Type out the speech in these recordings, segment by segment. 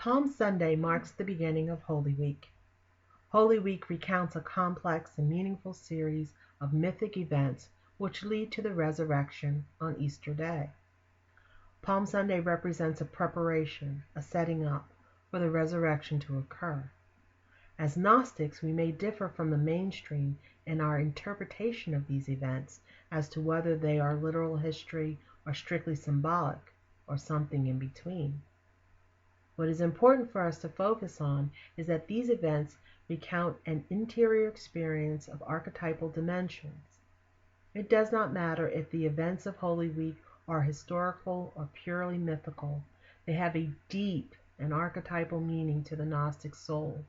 Palm Sunday marks the beginning of Holy Week. Holy Week recounts a complex and meaningful series of mythic events which lead to the resurrection on Easter Day. Palm Sunday represents a preparation, a setting up for the resurrection to occur. As Gnostics, we may differ from the mainstream in our interpretation of these events as to whether they are literal history or strictly symbolic, or something in between. What is important for us to focus on is that these events recount an interior experience of archetypal dimensions. It does not matter if the events of Holy Week are historical or purely mythical, they have a deep and archetypal meaning to the Gnostic soul.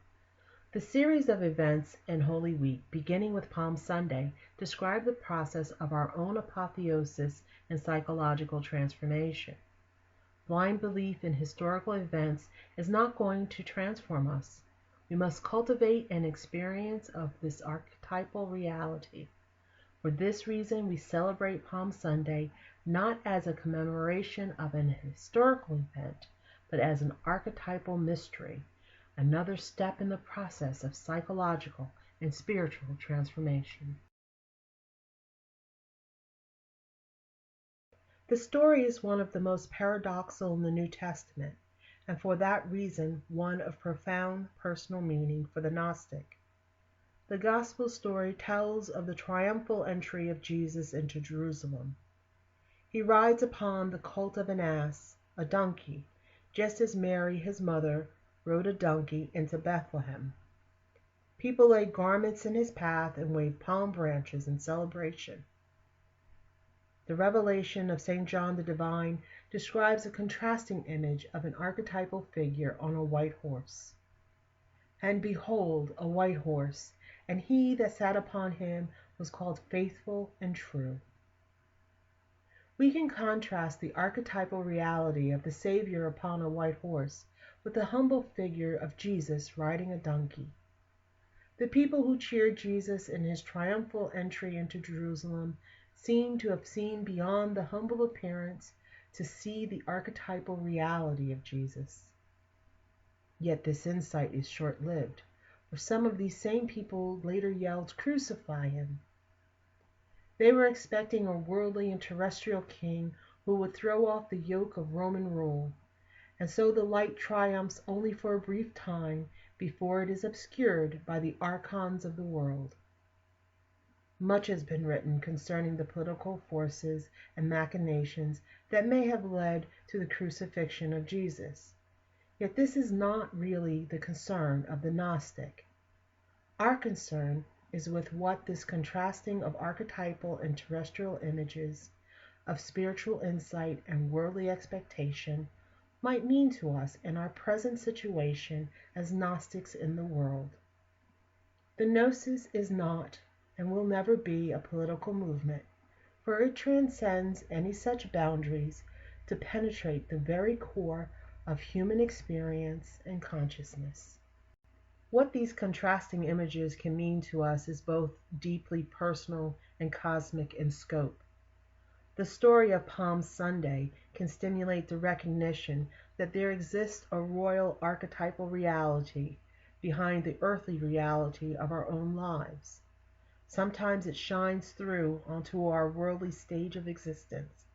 The series of events in Holy Week, beginning with Palm Sunday, describe the process of our own apotheosis and psychological transformation. Blind belief in historical events is not going to transform us. We must cultivate an experience of this archetypal reality. For this reason, we celebrate Palm Sunday not as a commemoration of an historical event, but as an archetypal mystery, another step in the process of psychological and spiritual transformation. The story is one of the most paradoxical in the New Testament, and for that reason one of profound personal meaning for the Gnostic. The Gospel story tells of the triumphal entry of Jesus into Jerusalem. He rides upon the colt of an ass, a donkey, just as Mary, his mother, rode a donkey into Bethlehem. People laid garments in his path and waved palm branches in celebration. The Revelation of St. John the Divine describes a contrasting image of an archetypal figure on a white horse. And behold, a white horse, and he that sat upon him was called Faithful and True. We can contrast the archetypal reality of the Savior upon a white horse with the humble figure of Jesus riding a donkey. The people who cheered Jesus in his triumphal entry into Jerusalem seem to have seen beyond the humble appearance to see the archetypal reality of Jesus. Yet this insight is short-lived, for some of these same people later yelled, "Crucify him!" They were expecting a worldly and terrestrial king who would throw off the yoke of Roman rule, and so the light triumphs only for a brief time before it is obscured by the archons of the world. Much has been written concerning the political forces and machinations that may have led to the crucifixion of Jesus. Yet this is not really the concern of the Gnostic. Our concern is with what this contrasting of archetypal and terrestrial images, of spiritual insight and worldly expectation, might mean to us in our present situation as Gnostics in the world. The Gnosis is not and will never be a political movement, for it transcends any such boundaries to penetrate the very core of human experience and consciousness. What these contrasting images can mean to us is both deeply personal and cosmic in scope. The story of Palm Sunday can stimulate the recognition that there exists a royal archetypal reality behind the earthly reality of our own lives. Sometimes it shines through onto our worldly stage of existence.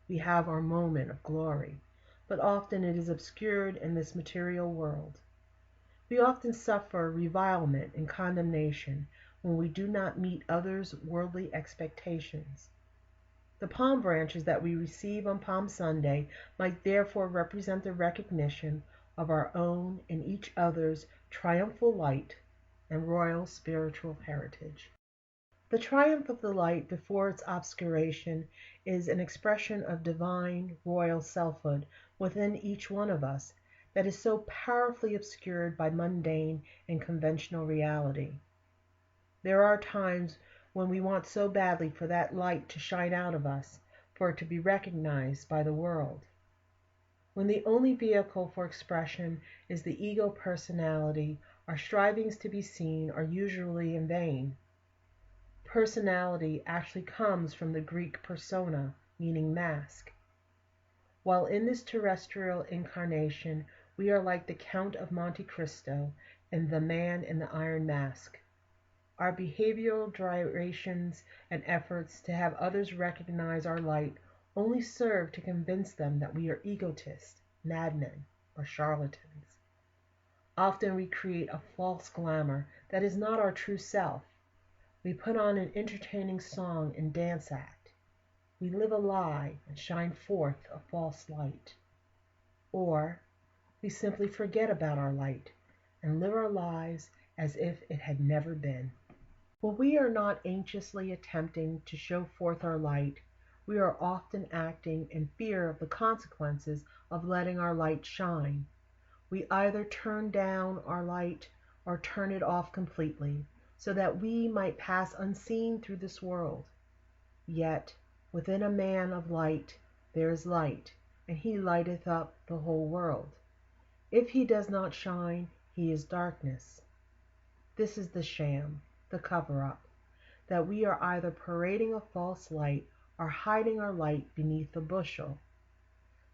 We have our moment of glory, but often it is obscured in this material world. We often suffer revilement and condemnation when we do not meet others' worldly expectations. The palm branches that we receive on Palm Sunday might therefore represent the recognition of our own and each other's triumphal light and royal spiritual heritage. The triumph of the light before its obscuration is an expression of divine, royal selfhood within each one of us that is so powerfully obscured by mundane and conventional reality. There are times when we want so badly for that light to shine out of us, for it to be recognized by the world. When the only vehicle for expression is the ego personality, our strivings to be seen are usually in vain. Personality actually comes from the Greek persona, meaning mask. While in this terrestrial incarnation We are like the Count of Monte Cristo and the Man in the Iron Mask. Our behavioral gyrations and efforts to have others recognize our light only serve to convince them that we are egotists, madmen, or charlatans. Often we create a false glamour that is not our true self. We put on an entertaining song and dance act. We live a lie and shine forth a false light. Or we simply forget about our light and live our lives as if it had never been. When we are not anxiously attempting to show forth our light, we are often acting in fear of the consequences of letting our light shine. We either turn down our light or turn it off completely, so that we might pass unseen through this world. Yet within a man of light there is light, and he lighteth up the whole world. If he does not shine, he is darkness. This is the sham, the cover-up, that we are either parading a false light or hiding our light beneath a bushel.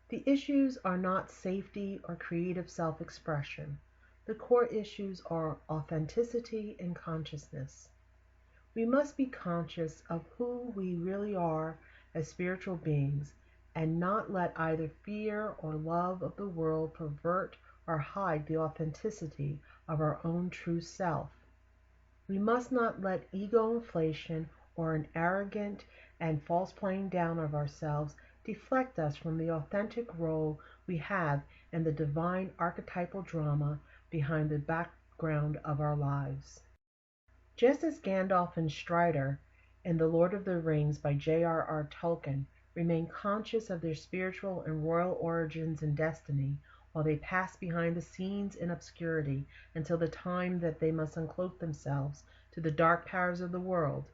The issues are not safety or creative self-expression. The core issues are authenticity and consciousness. We must be conscious of who we really are as spiritual beings and not let either fear or love of the world pervert or hide the authenticity of our own true self. We must not let ego inflation or an arrogant and false playing down of ourselves deflect us from the authentic role we have in the divine archetypal drama behind the background of our lives. Just as Gandalf and Strider in The Lord of the Rings by J.R.R. Tolkien remain conscious of their spiritual and royal origins and destiny, while they pass behind the scenes in obscurity until the time that they must uncloak themselves to the dark powers of the world,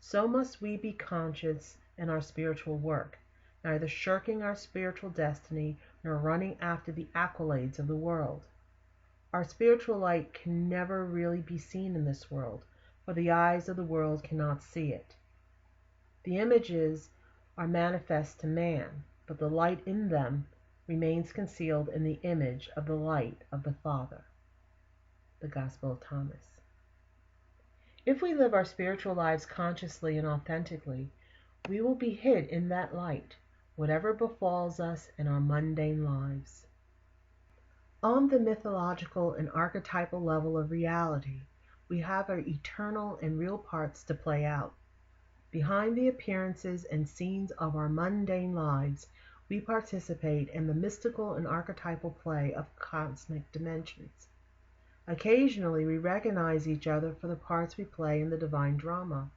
so must we be conscious in our spiritual work, neither shirking our spiritual destiny nor running after the accolades of the world. Our spiritual light can never really be seen in this world, for the eyes of the world cannot see it. The images are manifest to man, but the light in them remains concealed in the image of the light of the Father. The Gospel of Thomas. If we live our spiritual lives consciously and authentically, we will be hid in that light, whatever befalls us in our mundane lives. On the mythological and archetypal level of reality, we have our eternal and real parts to play out. Behind the appearances and scenes of our mundane lives, we participate in the mystical and archetypal play of cosmic dimensions. Occasionally, we recognize each other for the parts we play in the divine drama.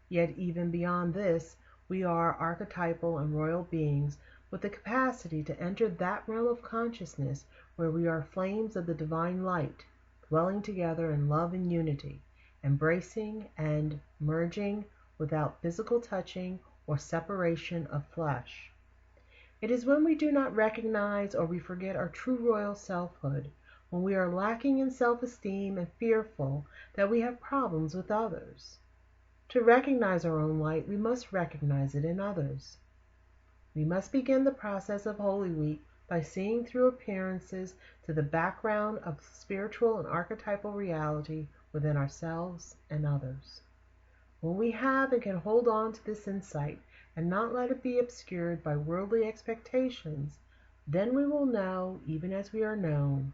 Yet even beyond this, we are archetypal and royal beings with the capacity to enter that realm of consciousness where we are flames of the divine light, dwelling together in love and unity, embracing and merging without physical touching or separation of flesh. It is when we do not recognize or we forget our true royal selfhood, when we are lacking in self-esteem and fearful, that we have problems with others. To recognize our own light, we must recognize it in others. We must begin the process of Holy Week by seeing through appearances to the background of spiritual and archetypal reality within ourselves and others. When we have and can hold on to this insight and not let it be obscured by worldly expectations, then we will know, even as we are known.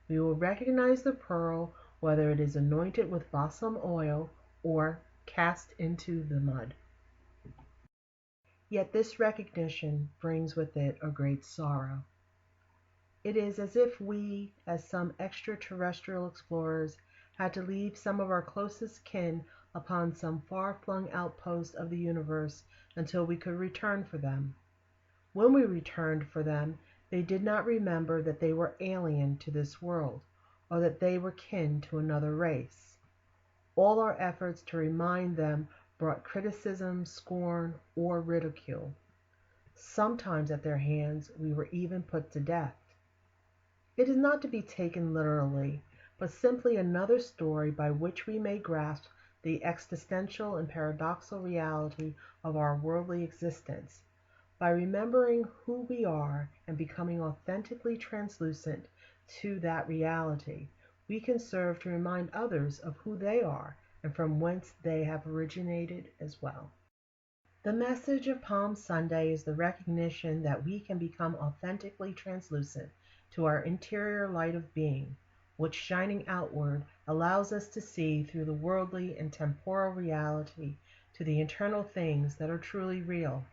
We will recognize the pearl, whether it is anointed with balsam oil or cast into the mud. Yet this recognition brings with it a great sorrow. It is as if we, as some extraterrestrial explorers, had to leave some of our closest kin upon some far-flung outpost of the universe until we could return for them. When we returned for them, they did not remember that they were alien to this world, or that they were kin to another race. All our efforts to remind them brought criticism, scorn, or ridicule. Sometimes at their hands we were even put to death. It is not to be taken literally, but simply another story by which we may grasp the existential and paradoxical reality of our worldly existence. By remembering who we are and becoming authentically translucent to that reality, we can serve to remind others of who they are and from whence they have originated as well. The message of Palm Sunday is the recognition that we can become authentically translucent to our interior light of being, which shining outward allows us to see through the worldly and temporal reality to the internal things that are truly real.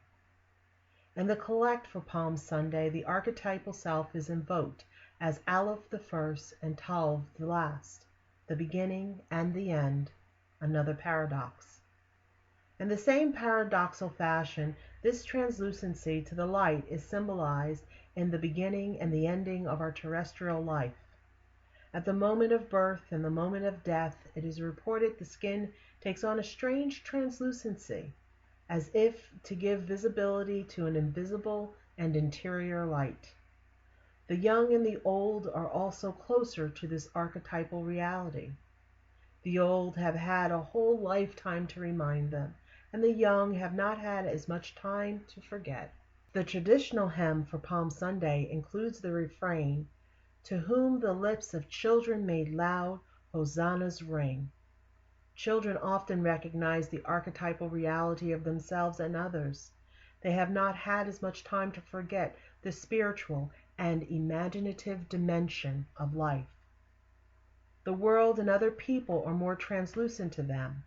In the collect for Palm Sunday, the archetypal self is invoked as Aleph the first and Tav the last, the beginning and the end, another paradox. In the same paradoxal fashion, this translucency to the light is symbolized in the beginning and the ending of our terrestrial life. At the moment of birth and the moment of death, it is reported the skin takes on a strange translucency, as if to give visibility to an invisible and interior light. The young and the old are also closer to this archetypal reality. The old have had a whole lifetime to remind them, and the young have not had as much time to forget. The traditional hymn for Palm Sunday includes the refrain, "To whom the lips of children made loud hosannas ring." Children often recognize the archetypal reality of themselves and others. They have not had as much time to forget the spiritual and imaginative dimension of life. The world and other people are more translucent to them.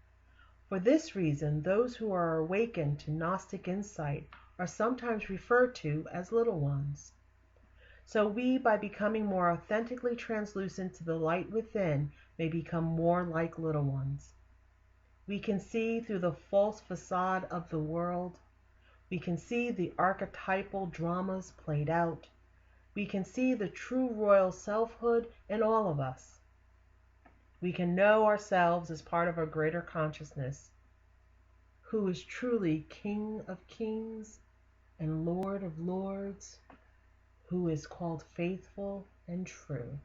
For this reason, those who are awakened to Gnostic insight are sometimes referred to as little ones. So we, by becoming more authentically translucent to the light within, may become more like little ones. We can see through the false facade of the world. We can see the archetypal dramas played out. We can see the true royal selfhood in all of us. We can know ourselves as part of a greater consciousness, who is truly King of Kings and Lord of Lords, who is called faithful and true.